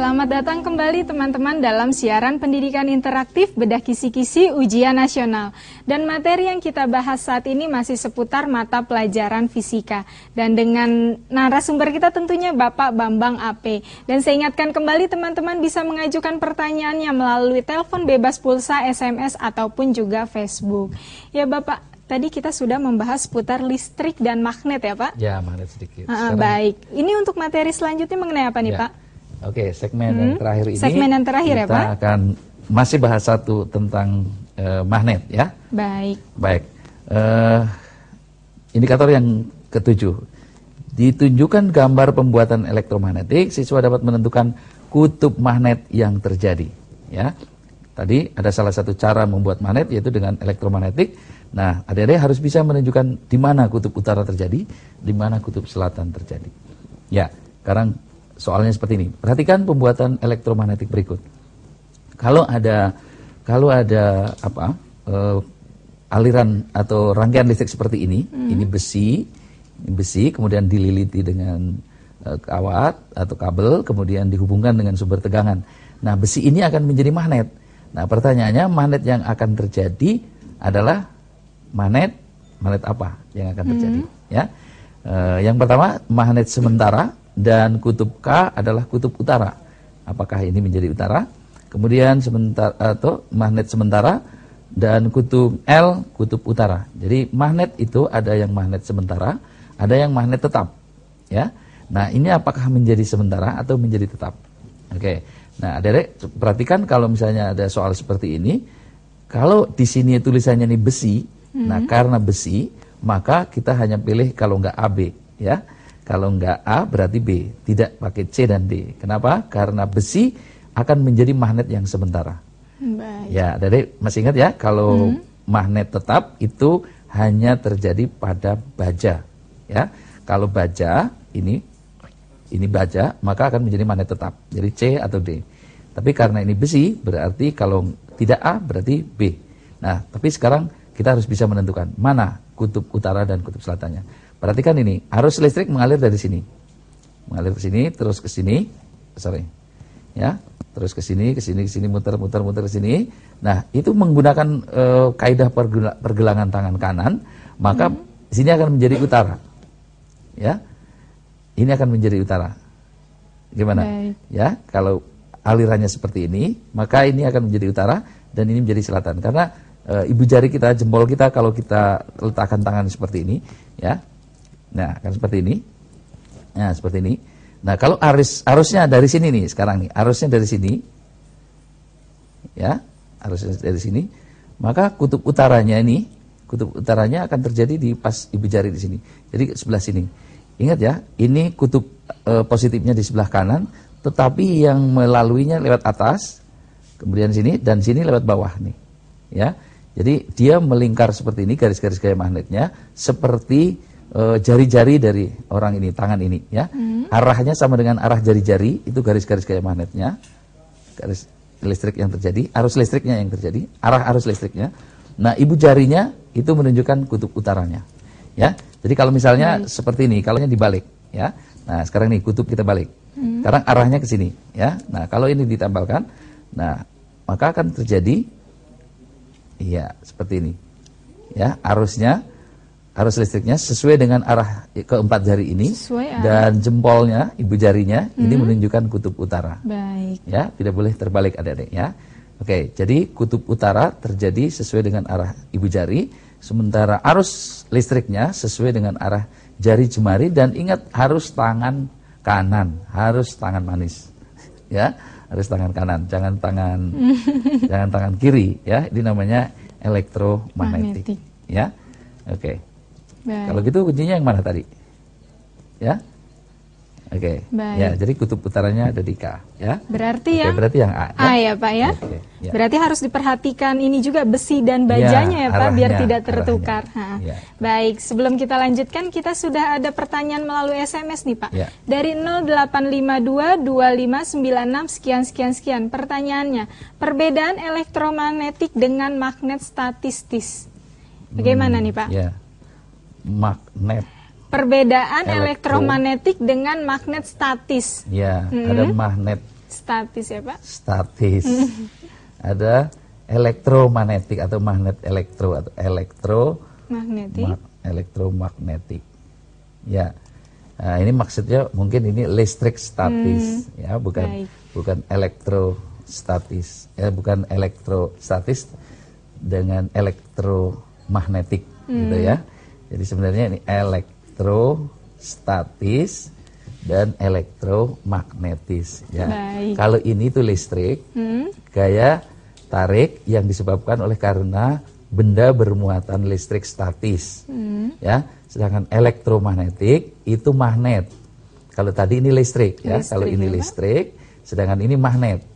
Selamat datang kembali teman-teman dalam siaran pendidikan interaktif Bedah Kisi-Kisi Ujian Nasional. Dan materi yang kita bahas saat ini masih seputar mata pelajaran fisika. Dan dengan narasumber kita tentunya Bapak Bambang AP. Dan saya ingatkan kembali teman-teman bisa mengajukan pertanyaannya melalui telepon bebas pulsa, SMS, ataupun juga Facebook. Ya Bapak, tadi kita sudah membahas seputar listrik dan magnet ya Pak? Ya, magnet sedikit. Baik, ini untuk materi selanjutnya mengenai apa nih Pak? Oke, segmen yang terakhir ini segmen yang terakhir ya Pak? Kita akan masih bahas satu tentang magnet ya. Baik. Indikator yang ketujuh, ditunjukkan gambar pembuatan elektromagnetik, siswa dapat menentukan kutub magnet yang terjadi. Ya, tadi ada salah satu cara membuat magnet yaitu dengan elektromagnetik. Nah, adik-adik harus bisa menunjukkan di mana kutub utara terjadi, di mana kutub selatan terjadi. Ya, sekarang soalnya seperti ini. Perhatikan pembuatan elektromagnetik berikut. Kalau ada aliran atau rangkaian listrik seperti ini besi, kemudian dililiti dengan kawat atau kabel, kemudian dihubungkan dengan sumber tegangan. Nah, besi ini akan menjadi magnet. Nah, pertanyaannya magnet yang akan terjadi adalah magnet apa yang akan terjadi? Ya, yang pertama magnet sementara. Dan kutub K adalah kutub utara. Apakah ini menjadi utara? Kemudian magnet sementara dan kutub L kutub utara. Jadi magnet itu ada yang magnet sementara, ada yang magnet tetap. Ya. Nah, ini apakah menjadi sementara atau menjadi tetap? Oke. Nah, adik-adik perhatikan kalau misalnya ada soal seperti ini, kalau di sini tulisannya ini besi, nah karena besi, maka kita hanya pilih kalau enggak AB, ya. Kalau enggak A berarti B, tidak pakai C dan D. Kenapa? Karena besi akan menjadi magnet yang sementara. Baik. Ya, adik masih ingat ya, kalau magnet tetap itu hanya terjadi pada baja. Ya, kalau baja ini baja, maka akan menjadi magnet tetap. Jadi C atau D. Tapi karena ini besi, berarti kalau tidak A berarti B. Nah, tapi sekarang kita harus bisa menentukan mana kutub utara dan kutub selatannya. Perhatikan ini, arus listrik mengalir dari sini. Mengalir ke sini, terus ke sini. Ya, terus ke sini, muter ke sini. Nah, itu menggunakan kaidah pergelangan tangan kanan, maka sini akan menjadi utara. Ya. Ini akan menjadi utara. Gimana? Baik. Ya, kalau alirannya seperti ini, maka ini akan menjadi utara dan ini menjadi selatan. Karena ibu jari kita, jempol kita kalau kita letakkan tangan seperti ini, ya. Nah, kan seperti ini. Nah, seperti ini. Nah, kalau arusnya dari sini nih, sekarang nih, arusnya dari sini. Ya, arusnya dari sini. Maka kutub utaranya akan terjadi di pas ibu jari di sini. Jadi sebelah sini. Ingat ya, ini kutub positifnya di sebelah kanan, tetapi yang melaluinya lewat atas, kemudian sini dan sini lewat bawah nih. Ya. Jadi dia melingkar seperti ini, garis-garis gaya magnetnya seperti jari-jari dari orang ini, tangan ini ya. Arahnya sama dengan arah jari-jari, itu garis-garis gaya magnetnya. Garis listrik yang terjadi, arus listriknya yang terjadi, arah arus listriknya. Nah, ibu jarinya itu menunjukkan kutub utaranya. Ya. Jadi kalau misalnya seperti ini, kalaunya dibalik ya. Nah, sekarang nih kutub kita balik. Sekarang arahnya ke sini ya. Nah, kalau ini ditambahkan, nah, maka akan terjadi iya, seperti ini. Ya, arus listriknya sesuai dengan arah keempat jari ini dan jempolnya, ibu jarinya ini menunjukkan kutub utara. Baik. Ya, tidak boleh terbalik adik-adik ya. Oke, jadi kutub utara terjadi sesuai dengan arah ibu jari, sementara arus listriknya sesuai dengan arah jari jemari dan ingat harus tangan kanan, harus tangan manis. Ya, harus tangan kanan, jangan tangan kiri ya. Ini namanya elektromagnetik. Ya. Oke. Baik. Kalau gitu kuncinya yang mana tadi? Ya? Oke. Ya, jadi kutub utaranya ada di K, ya. Berarti berarti yang A. A ya, Pak ya. Ya. Berarti harus diperhatikan ini juga besi dan bajanya ya, Pak, biar tidak tertukar. Ya. Baik, sebelum kita lanjutkan, kita sudah ada pertanyaan melalui SMS nih, Pak. Ya. Dari 08522596 sekian. Pertanyaannya, perbedaan elektromagnetik dengan magnet statistis. Bagaimana nih, Pak? Ya. Magnet. Perbedaan elektromagnetik dengan magnet statis. Ya, ada magnet statis ya Pak? Statis. Ada elektromagnetik atau magnet elektro atau elektromagnetik. Ya. Nah, ini maksudnya mungkin ini listrik statis ya, bukan elektrostatis. Ya, bukan elektrostatis dengan elektromagnetik gitu ya. Jadi sebenarnya ini elektrostatis dan elektromagnetis ya. Kalau ini tuh listrik, gaya tarik yang disebabkan oleh karena benda bermuatan listrik statis. Ya, sedangkan elektromagnetik itu magnet. Kalau tadi ini listrik ya, kalau ini listrik, sedangkan ini magnet.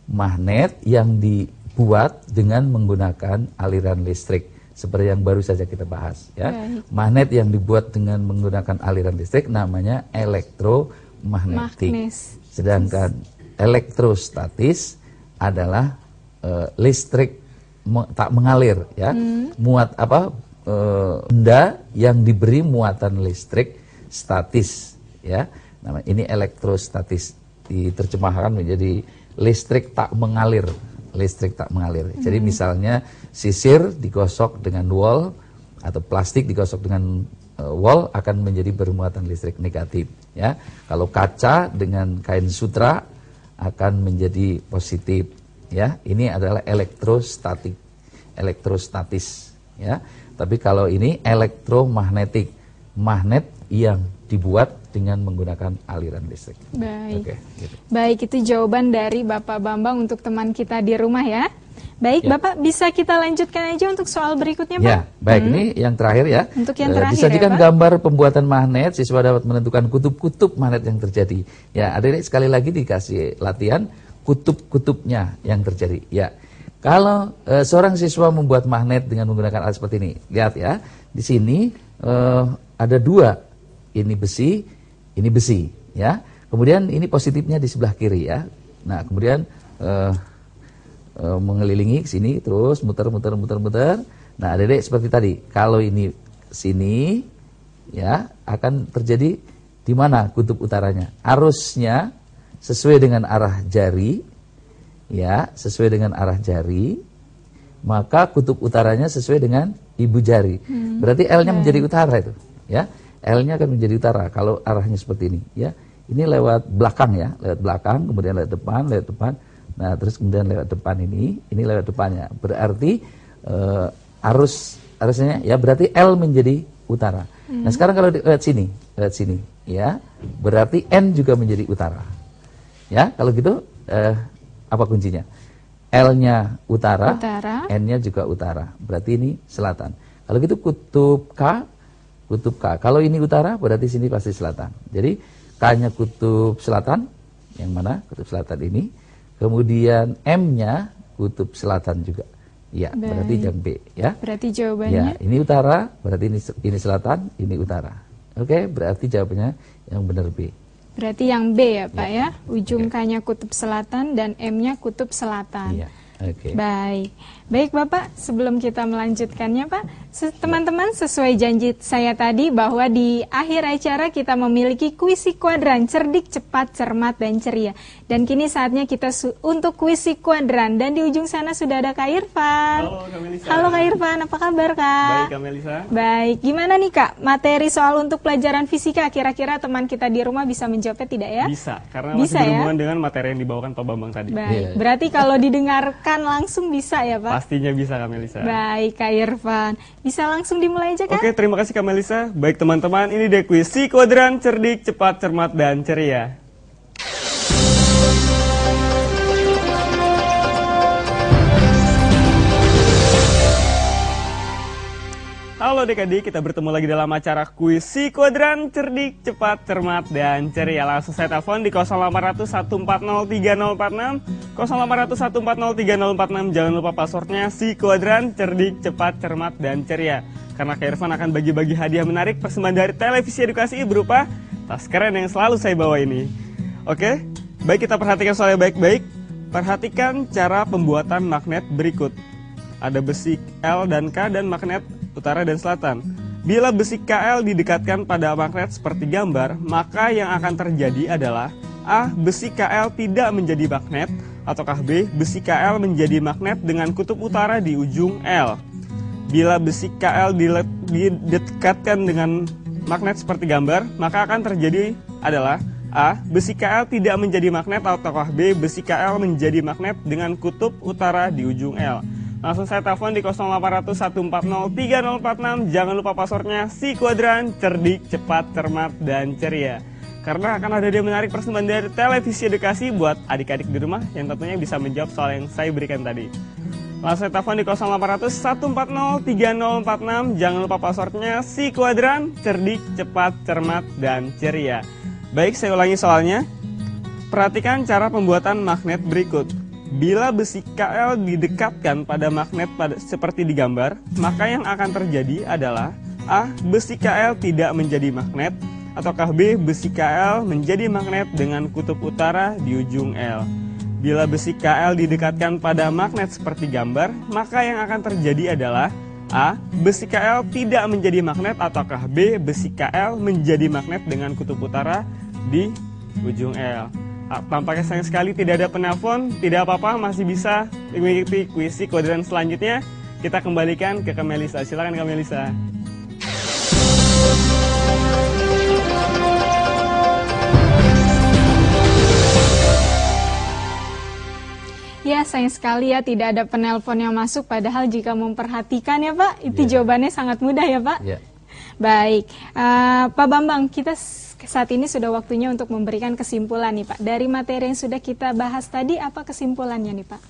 Magnet yang dibuat dengan menggunakan aliran listrik. Seperti yang baru saja kita bahas ya. Magnet yang dibuat dengan menggunakan aliran listrik namanya elektromagnetik. Sedangkan elektrostatis adalah listrik tak mengalir ya. Benda yang diberi muatan listrik statis ya. Nah, ini elektrostatis, diterjemahkan menjadi listrik tak mengalir. Listrik tak mengalir. Jadi misalnya sisir digosok dengan wol atau plastik digosok dengan wol akan menjadi bermuatan listrik negatif ya. Kalau kaca dengan kain sutra akan menjadi positif ya. Ini adalah elektrostatis ya. Tapi kalau ini elektromagnetik, magnet yang dibuat dengan menggunakan aliran listrik. Baik. Gitu. Baik, itu jawaban dari Bapak Bambang untuk teman kita di rumah ya. Baik, Bapak bisa kita lanjutkan aja untuk soal berikutnya, Pak? Ya, baik. Ini yang terakhir ya. Untuk yang terakhir disajikan ya, Pak? Gambar pembuatan magnet, siswa dapat menentukan kutub-kutub magnet yang terjadi. Ya, adik-adik sekali lagi dikasih latihan kutub-kutubnya yang terjadi. Ya, kalau seorang siswa membuat magnet dengan menggunakan alat seperti ini, lihat ya, di sini ada dua, ini besi, ya. Kemudian ini positifnya di sebelah kiri ya. Nah, kemudian mengelilingi ke sini terus muter. Nah, adik-adik seperti tadi, kalau ini sini ya akan terjadi di mana kutub utaranya? Arusnya sesuai dengan arah jari ya, sesuai dengan arah jari, maka kutub utaranya sesuai dengan ibu jari. Berarti L-nya menjadi utara itu, ya. L-nya akan menjadi utara kalau arahnya seperti ini, ya. Ini lewat belakang ya, lewat belakang, kemudian lewat depan. Nah, terus kemudian lewat depan ini lewat depannya. Berarti arusnya ya berarti L menjadi utara. Nah, sekarang kalau lewat sini, ya, berarti N juga menjadi utara. Ya, kalau gitu apa kuncinya? L-nya utara. N-nya juga utara. Berarti ini selatan. Kalau gitu kutub K. Kalau ini utara berarti sini pasti selatan. Jadi K-nya kutub selatan, yang mana? Kutub selatan ini. Kemudian M-nya kutub selatan juga. Ya, berarti yang B ya. Berarti jawabannya? Ya, ini utara, berarti ini selatan, ini utara. Oke, berarti jawabannya yang benar B. Berarti yang B ya, Pak ya. Ujung K-nya kutub selatan dan M-nya kutub selatan. Iya. Okay. Baik Bapak, sebelum kita melanjutkannya Pak, teman-teman sesuai janji saya tadi bahwa di akhir acara kita memiliki kuisi kuadran cerdik, cepat, cermat, dan ceria. Dan kini saatnya kita untuk kuisi kuadran, dan di ujung sana sudah ada Kak Irfan. Halo Kak Melisa. Halo Kak Irfan, apa kabar Kak? Baik Kak Melisa. Baik, gimana nih Kak materi soal untuk pelajaran fisika? Kira-kira teman kita di rumah bisa menjawabnya tidak ya? Bisa, karena masih berhubungan dengan materi yang dibawakan Pak Bambang tadi. Baik, berarti kalau didengarkan langsung bisa ya Pak? Pastinya bisa Kak Melisa. Baik Kak Irfan, bisa langsung dimulai aja Kak? Oke, terima kasih Kak Melisa. Baik teman-teman, ini dia kuis si kuadran cerdik, cepat, cermat, dan ceria. Halo adik-adik, kita bertemu lagi dalam acara kuis si kuadran cerdik, cepat, cermat, dan ceria. Langsung saya telepon di 0800 140 3046, 0800 140 3046. Jangan lupa passwordnya si kuadran cerdik, cepat, cermat, dan ceria. Karena Kak Irfan akan bagi-bagi hadiah menarik persembahan dari Televisi Edukasi berupa tas keren yang selalu saya bawa ini. Oke, baik, kita perhatikan soalnya baik-baik. Perhatikan cara pembuatan magnet berikut. Ada besi L dan K dan magnet utara dan selatan. Bila besi KL didekatkan pada magnet seperti gambar, maka yang akan terjadi adalah A. Besi Kl tidak menjadi magnet, ataukah B. Besi Kl menjadi magnet dengan kutub utara di ujung L. Bila besi Kl didekatkan dengan magnet seperti gambar, maka akan terjadi adalah A. Besi Kl tidak menjadi magnet, ataukah B. Besi Kl menjadi magnet dengan kutub utara di ujung L. Langsung saya telepon di 0800 140 3046. Jangan lupa passwordnya Si Kuadran, cerdik, cepat, cermat, dan ceria. Karena akan ada dia menarik persembahan dari televisi edukasi buat adik-adik di rumah yang tentunya bisa menjawab soal yang saya berikan tadi. Langsung saya telepon di 0800 140 3046. Jangan lupa passwordnya Si Kuadran, cerdik, cepat, cermat, dan ceria. Baik, saya ulangi soalnya. Perhatikan cara pembuatan magnet berikut. Bila besi Kl didekatkan pada magnet seperti di gambar, maka yang akan terjadi adalah A. Besi Kl tidak menjadi magnet, ataukah B. Besi Kl menjadi magnet dengan kutub utara di ujung L. Bila besi Kl didekatkan pada magnet seperti gambar, maka yang akan terjadi adalah A. Besi Kl tidak menjadi magnet, ataukah B. Besi Kl menjadi magnet dengan kutub utara di ujung L. Tampaknya sayang sekali tidak ada penelpon, tidak apa-apa, masih bisa mengikuti kuis Si Kuadran selanjutnya. Kita kembalikan ke Kamelisa. Silakan Kamelisa. Ya, sayang sekali ya tidak ada penelpon yang masuk, padahal jika memperhatikan ya Pak, itu jawabannya sangat mudah ya Pak. Baik, Pak Bambang, kita saat ini sudah waktunya untuk memberikan kesimpulan nih Pak. Dari materi yang sudah kita bahas tadi, apa kesimpulannya nih Pak?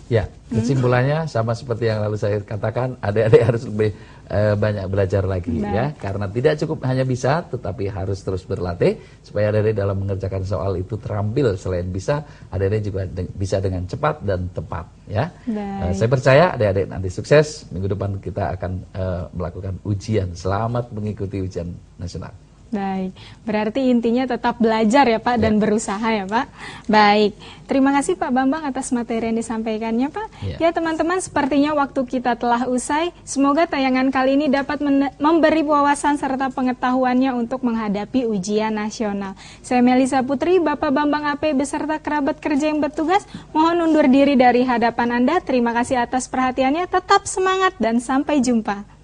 Ya, kesimpulannya sama seperti yang lalu saya katakan, adik-adik harus lebih banyak belajar lagi ya. Karena tidak cukup hanya bisa, tetapi harus terus berlatih supaya adik-adik dalam mengerjakan soal itu terampil. Selain bisa, adik-adik juga bisa dengan cepat dan tepat ya. Saya percaya adik-adik nanti sukses. Minggu depan kita akan melakukan ujian. Selamat mengikuti ujian nasional. Baik, berarti intinya tetap belajar ya Pak dan berusaha ya Pak. Baik, terima kasih Pak Bambang atas materi yang disampaikannya Pak. Ya teman-teman, sepertinya waktu kita telah usai. Semoga tayangan kali ini dapat memberi wawasan serta pengetahuannya untuk menghadapi ujian nasional. Saya Melisa Putri, Bapak Bambang AP beserta kerabat kerja yang bertugas, mohon undur diri dari hadapan Anda. Terima kasih atas perhatiannya, tetap semangat dan sampai jumpa.